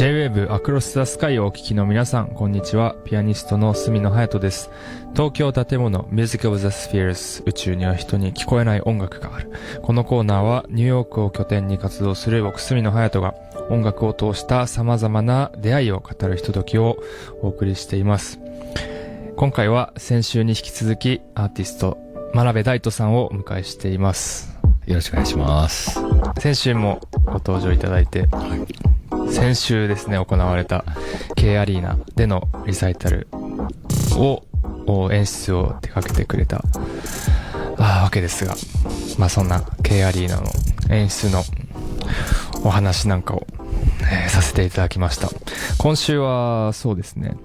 J-Wave Across the Sky をお聞きの皆さん、こんにちは。ピアニストの角野隼人です。東京建物 Music of the Spheres、 宇宙には人に聞こえない音楽がある。このコーナーはニューヨークを拠点に活動する僕角野隼人が音楽を通した様々な出会いを語るひとときをお送りしています。今回は先週に引き続きアーティスト真鍋大斗さんをお迎えしています。よろしくお願いします。先週もご登場いただいて、先週ですね行われた K アリーナでのリサイタルを演出を手掛けてくれたわけですが、そんな K アリーナの演出のお話なんかを、させていただきました。今週はそうですね、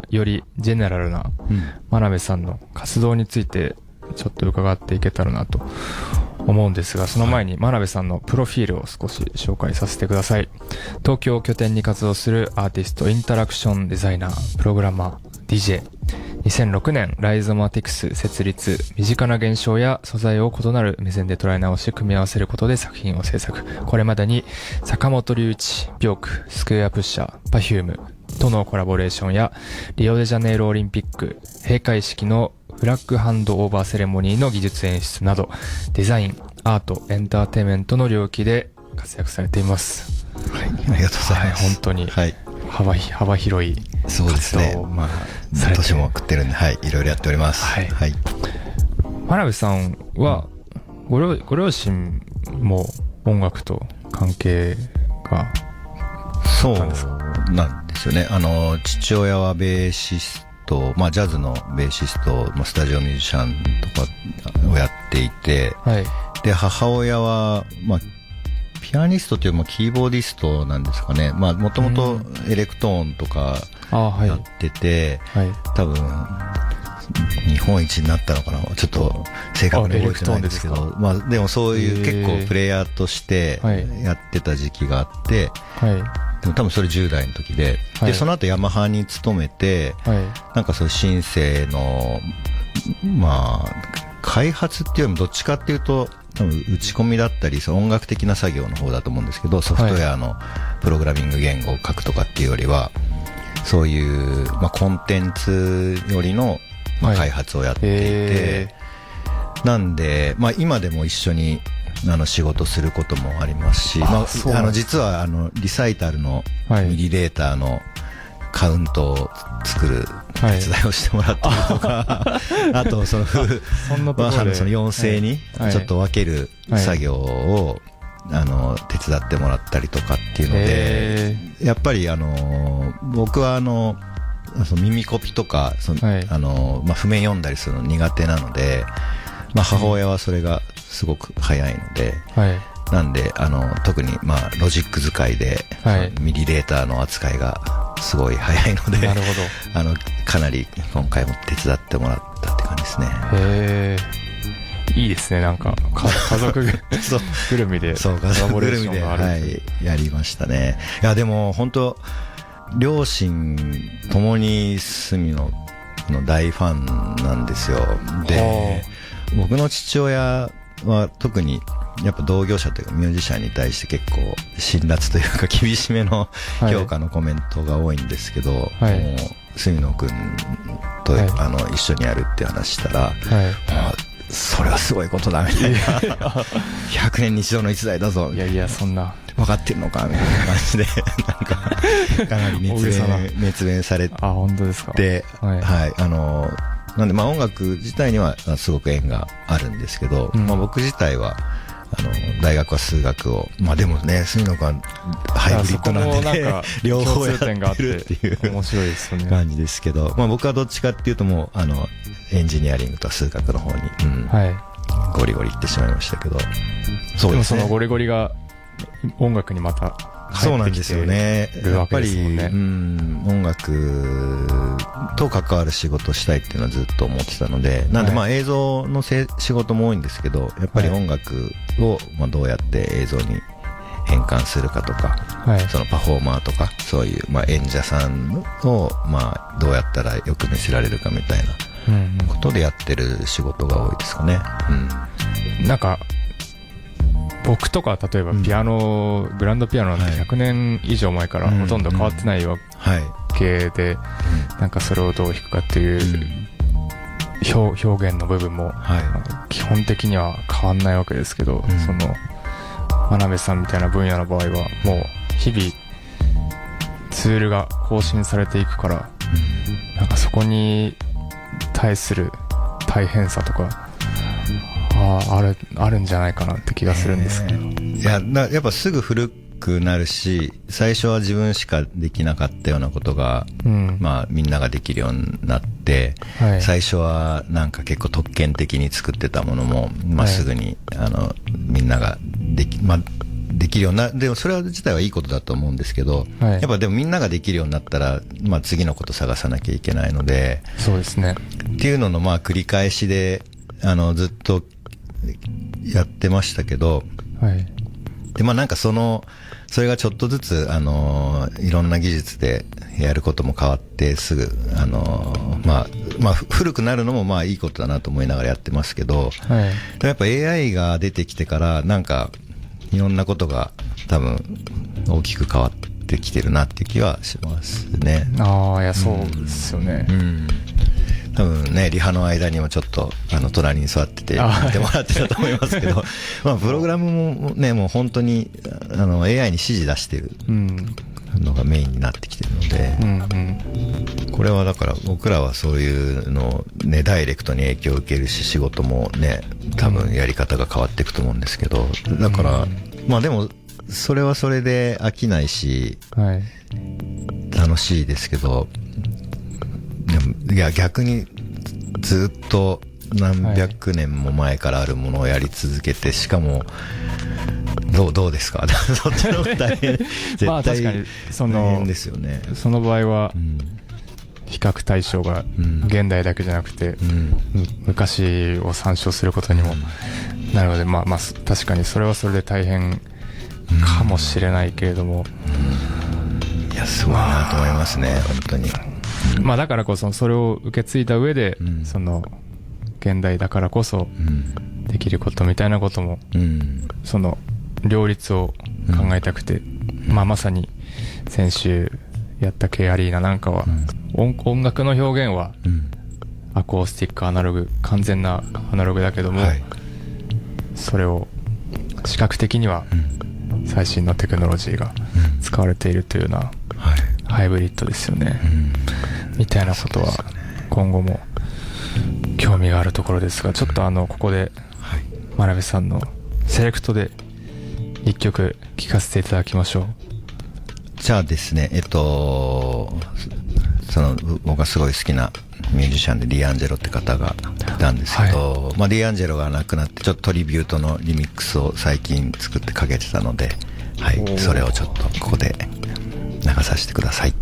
よりジェネラルな真鍋さんの活動についてちょっと伺っていけたらなと思うんですが、その前に真鍋さんのプロフィールを少し紹介させてください。東京を拠点に活動するアーティスト、インタラクションデザイナー、プログラマー、DJ。2006年、ライゾマティクス設立。身近な現象や素材を異なる目線で捉え直し、組み合わせることで作品を制作。これまでに坂本龍一、ビョーク、スクエアプッシャー、パフュームとのコラボレーションや、リオデジャネイロオリンピック、閉会式のフラッグハンドオーバーセレモニーの技術演出など、デザイン、アート、エンターテインメントの領域で活躍されています。はい、ありがとうございます。本当に幅広い活動をされて、年も食ってるんで、いろいろやっております。真鍋さんはご両親も音楽と関係がそうなんですよね。父親はベーシスト、ジャズのベーシスト、スタジオミュージシャンとかをやっていて、で母親はピアニストというキーボーディストなんですかね。もともとエレクトーンとかやってて、多分日本一になったのかな、ちょっと正確に覚えてないんですけど、でもそういう結構プレイヤーとしてやってた時期があって、でも多分それ10代の時で、でその後ヤマハに勤めて、なんかそういうシンセの開発っていうよりもどっちかっていうと多分打ち込みだったり、その音楽的な作業の方だと思うんですけど、ソフトウェアのプログラミング言語を書くとかっていうよりは、そういうコンテンツよりの開発をやっていて、なんで今でも一緒に仕事することもありますし、実はリサイタルのミリレーターのカウントを作る手伝いをしてもらったりとか、あとその4声にちょっと分ける作業を手伝ってもらったりとかっていうので、やっぱり僕は耳コピとか譜面読んだりするの苦手なので、母親はそれがすごく早いので、なんで特にロジック使いで、ミリレーターの扱いがすごい早いので、かなり今回も手伝ってもらったって感じですね。いいですね。なんか家族ぐるみでコラボレーションがある。やりましたね。いやでも本当両親ともに角野の大ファンなんですよ。で僕の父親は特にやっぱ同業者というかミュージシャンに対して結構辛辣というか厳しめの評価のコメントが多いんですけど、もう角野くんと、一緒にやるって話したら、それはすごいことだみたいな100年に一度の一代だぞ、そんな分かってるのかみたいな感じでなんかかなり熱弁されて、本当ですか。なんで音楽自体にはすごく縁があるんですけど、僕自体は大学は数学を、でもね角野君はハイブリッドなんでね両方やってるっていう面白いですよね感じですけど、僕はどっちかっていうともうエンジニアリングと数学の方に、ゴリゴリ行ってしまいましたけど、でもそのゴリゴリが音楽にまたそうなんですよね。やっぱり、音楽と関わる仕事をしたいっていうのはずっと思ってたので、なんで映像の仕事も多いんですけど、やっぱり音楽をどうやって映像に変換するかとか、そのパフォーマーとか、そういう演者さんをどうやったらよく見せられるかみたいなことでやってる仕事が多いですかね。なんか僕とか例えばピアノ、グランドピアノなんて100年以上前からほとんど変わってないわけで、なんかそれをどう弾くかっていう表現の部分も基本的には変わんないわけですけど、その真鍋さんみたいな分野の場合はもう日々ツールが更新されていくから、なんかそこに対する大変さとかあるんじゃないかなって気がするんですけど、いややっぱすぐ古くなるし、最初は自分しかできなかったようなことが、まあみんなができるようになって、最初はなんか結構特権的に作ってたものも、まあすぐにみんなができるような、でもそれは自体はいいことだと思うんですけど、やっぱでもみんなができるようになったら、まあ次のこと探さなきゃいけないので、そうですね。っていうののまあ繰り返しで、ずっとやってましたけど、でまあなんかそれがちょっとずついろんな技術でやることも変わってすぐまあ古くなるのもまあいいことだなと思いながらやってますけど、やっぱ AI が出てきてからなんかいろんなことが多分大きく変わってきてるなっていう気はしますね。いやそうですよね。多分ね、リハの間にもちょっと隣に座ってて見てもらってたと思いますけどまあプログラムもね、もう本当にAI に指示出してるのがメインになってきてるので、これはだから僕らはそういうのをねダイレクトに影響を受けるし、仕事もね多分やり方が変わっていくと思うんですけど、だからまあでもそれはそれで飽きないし楽しいですけど、いや逆にずっと何百年も前からあるものをやり続けて、しかもどうですかそっちの方が大変絶対確かに大変ですよね。その場合は比較対象が現代だけじゃなくて昔を参照することにもなるので、まあ確かにそれはそれで大変かもしれないけれども、いやすごいなと思いますね、本当に。まあだからこそそれを受け継いだ上で、その現代だからこそできることみたいなことも、その両立を考えたくて、まあまさに先週やった K アリーナなんかは、音楽の表現はアコースティックアナログ、完全なアナログだけども、それを視覚的には最新のテクノロジーが使われているというようなハイブリッドですよね、みたいなことは今後も興味があるところですが、ちょっとここで真鍋さんのセレクトで一曲聴かせていただきましょう。じゃあですね、僕がすごい好きなミュージシャンでディアンジェロって方がいたんですけど、まあディアンジェロが亡くなってちょっとトリビュートのリミックスを最近作ってかけてたので、それをちょっとここで流させてください。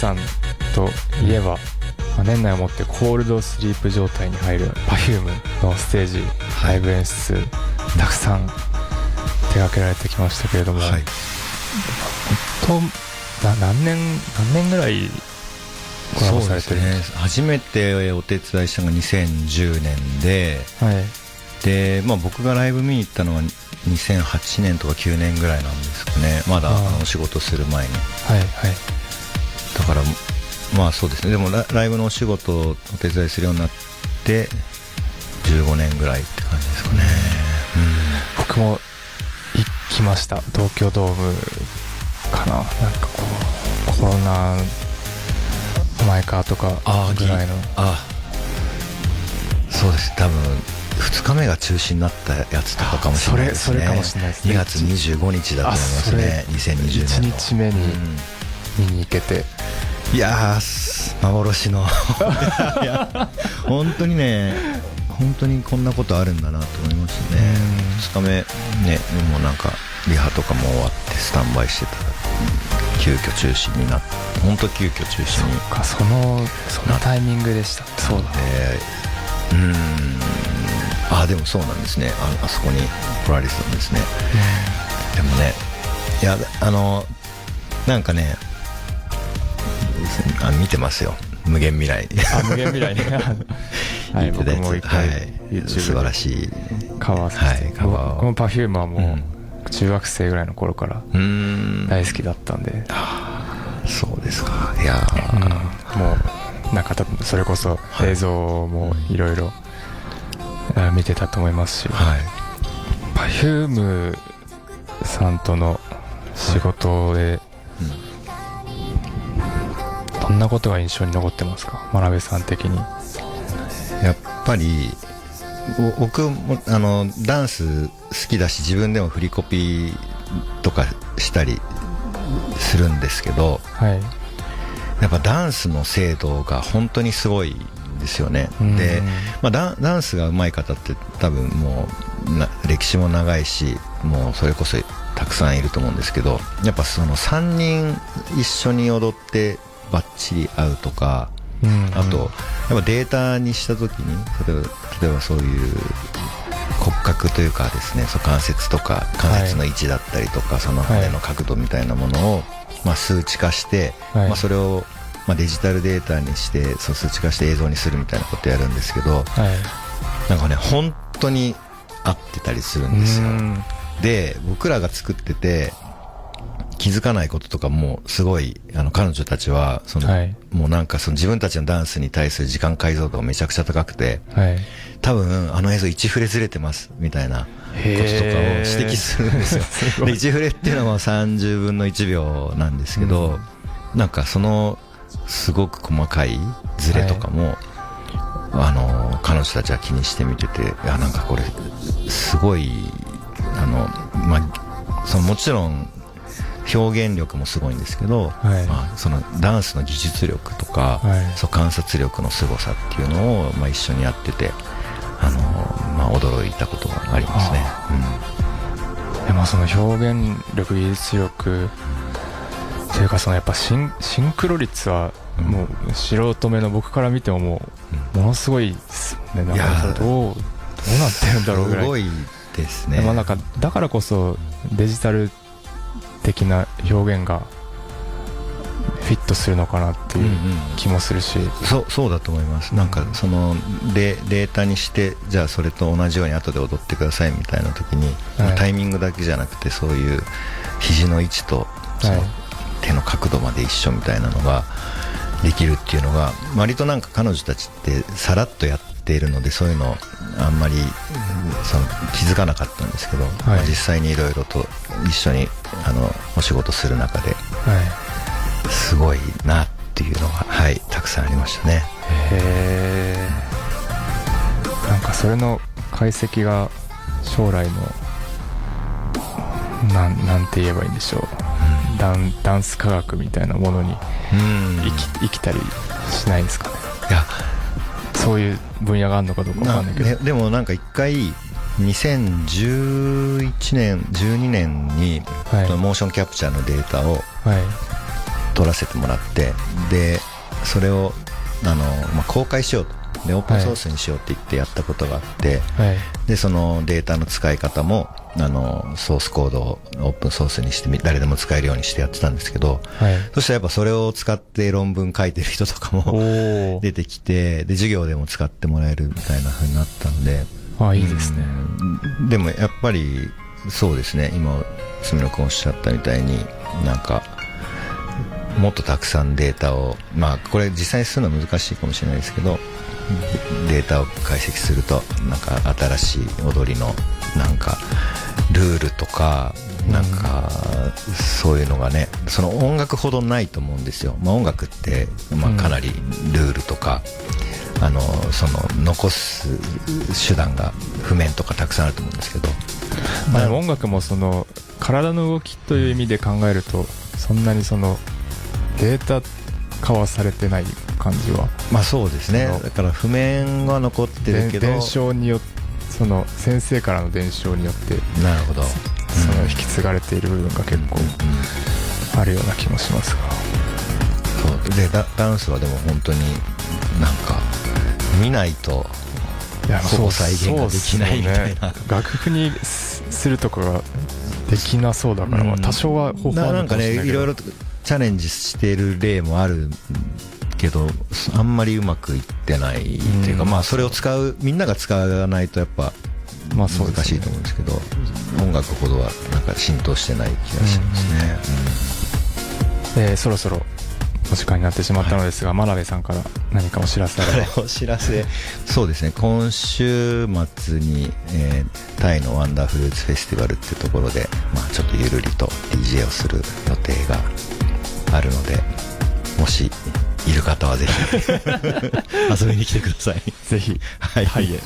さんといえば、年内をもってコールドスリープ状態に入る Perfume のステージ、ライブ演出たくさん手掛けられてきましたけれども、はい、本当何年ぐらいコラボされてるんですか？初めてお手伝いしたのが2010年で、はい、で、僕がライブ見に行ったのは2008年とか9年ぐらいなんですかね。まだお仕事する前に。はいはい。だからそうですね。でもライブのお仕事をお手伝いするようになって15年ぐらいって感じですかね。僕も行きました。東京ドームかな。なんかこうコロナ前かとかぐらいの。そうです。多分2日目が中止になったやつとかかもしれないですね。それかもしれないですね。2月25日だと思いますね。2020年の1日目に見に行けて、いやー幻のいや本当にね、本当にこんなことあるんだなと思いましたね。2日目ね、もうなんかリハとかも終わってスタンバイしてたら急遽中止になって、本当急遽中止に。そのタイミングでした。そうだね。でもそうなんですね。あそこに来られてたんですね。でもね、いやなんかね、見てますよ。無限未来。無限未来ね。はい、僕も一回 YouTube で素晴らしいカバーさせて、この Perfume はもう中学生ぐらいの頃から大好きだったんで。そうですか。いやもうなんかそれこそ映像もいろいろ見てたと思いますし、Perfume さんとの仕事でどんなことが印象に残ってますか、真鍋さん的に？やっぱり僕もダンス好きだし、自分でも振りコピーとかしたりするんですけど、やっぱダンスの精度が本当にすごいですよね。で、ダンスが上手い方って多分もう歴史も長いし、もうそれこそたくさんいると思うんですけど、やっぱその3人一緒に踊ってバッチリ合うとか、あとやっぱデータにした時に例えばそういう骨格というかですね、関節とか関節の位置だったりとか、その骨の角度みたいなものを数値化して、それをデジタルデータにして数値化して映像にするみたいなことやるんですけど、なんかね本当に合ってたりするんですよ。で、僕らが作ってて気づかないこととかもすごい、彼女たちはもうなんか自分たちのダンスに対する時間解像度がめちゃくちゃ高くて、多分映像1フレずれてますみたいなこととかを指摘するんですよ。で、1フレっていうのは30分の1秒なんですけど、なんかすごく細かいズレとかも、彼女たちは気にして見てて、なんかこれすごいもちろん表現力もすごいんですけど、そのダンスの技術力とか、観察力の凄さっていうのを、一緒にやってて驚いたことがありますね。その表現力、技術力というか、やっぱシンクロ率はもう素人目の僕から見てもものすごいですね。なんかどうなってるんだろうぐらい。すごいですね。なんかだからこそデジタル的な表現がフィットするのかなっていう気もするし、そうだと思います。なんかデータにして、じゃあそれと同じように後で踊ってくださいみたいな時に、タイミングだけじゃなくて、そういう肘の位置と手の角度まで一緒みたいなのができるっていうのが、割となんか彼女たちってさらっとやっているので、そういうのあんまり気づかなかったんですけど、実際にいろいろと一緒にお仕事する中で、すごいなっていうのが、たくさんありましたね。なんかそれの解析が将来のなんて言えばいいんでしょう、ダンス科学みたいなものに生きたりしないですかね。いや、そういう分野があるのかどうかわかんないけど、でもなんか一回2011年12年にモーションキャプチャーのデータを撮らせてもらって、でそれを公開しようと、でオープンソースにしようって言ってやったことがあって、はい、でそのデータの使い方もソースコードをオープンソースにして誰でも使えるようにしてやってたんですけど、はい、そしたらやっぱそれを使って論文書いてる人とかも出てきて、で授業でも使ってもらえるみたいな風になったんで、いいですね。でもやっぱりそうですね、今住野君おっしゃったみたいになんかもっとたくさんデータを、これ実際にするのは難しいかもしれないですけど、データを解析するとなんか新しい踊りのなんかルールとかなんかそういうのがね、その音楽ほどないと思うんですよ。音楽ってかなりルールとかその残す手段が譜面とかたくさんあると思うんですけど、音楽もその体の動きという意味で考えるとそんなにそのデータ化はされてない感じは、そうですね。だから譜面は残ってるけど、伝承によってその先生からの伝承によってなるほど、その引き継がれている部分が結構あるような気もしますが、そうでダンスはでも本当になんか見ないとほぼ再現ができないみたいな、楽譜にするとかができなそうだから、多少は方法あるかもしれないけど、なんかねいろいろチャレンジしている例もあるけど、あんまりうまくいってないっていうか、それをみんなが使わないとやっぱ難しいと思うんですけど、音楽ほどはなんか浸透してない気がしますね。そろそろお時間になってしまったのですが、真鍋さんから何かお知らせあれば。お知らせ、そうですね、今週末に、タイのワンダーフルーツフェスティバルっていうところで、ちょっとゆるりと DJ をする予定があるので、もしいる方はぜひ遊びに来てください。ぜひ、はい、タイへ。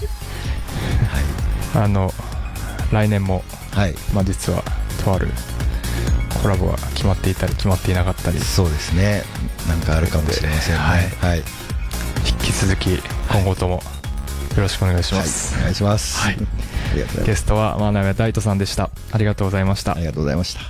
来年も、実はとあるコラボが決まっていたり決まっていなかったり、そうですね、なんかあるかもしれませんね。引き続き今後ともよろしくお願いします。お願いします。ありがとうございます。ゲストは真鍋大斗さんでした。ありがとうございました。ありがとうございました。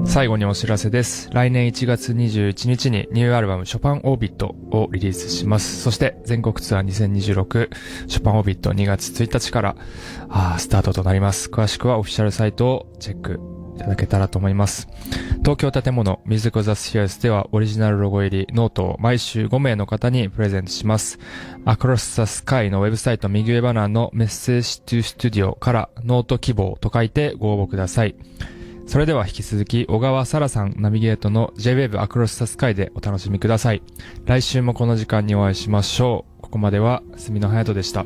最後にお知らせです。来年1月21日にニューアルバムショパンオービットをリリースします。そして全国ツアー2026ショパンオービット2月1日からスタートとなります。詳しくはオフィシャルサイトをチェックいただけたらと思います。東京建物ミュージックザスフィアスではオリジナルロゴ入りノートを毎週5名の方にプレゼントします。Across the Sky のウェブサイト右上バナーのメッセージトゥスタジオからノート希望と書いてご応募ください。それでは引き続き小川沙羅さんナビゲートの J-Wave Across the Sky でお楽しみください。来週もこの時間にお会いしましょう。ここまでは住野隼人でした。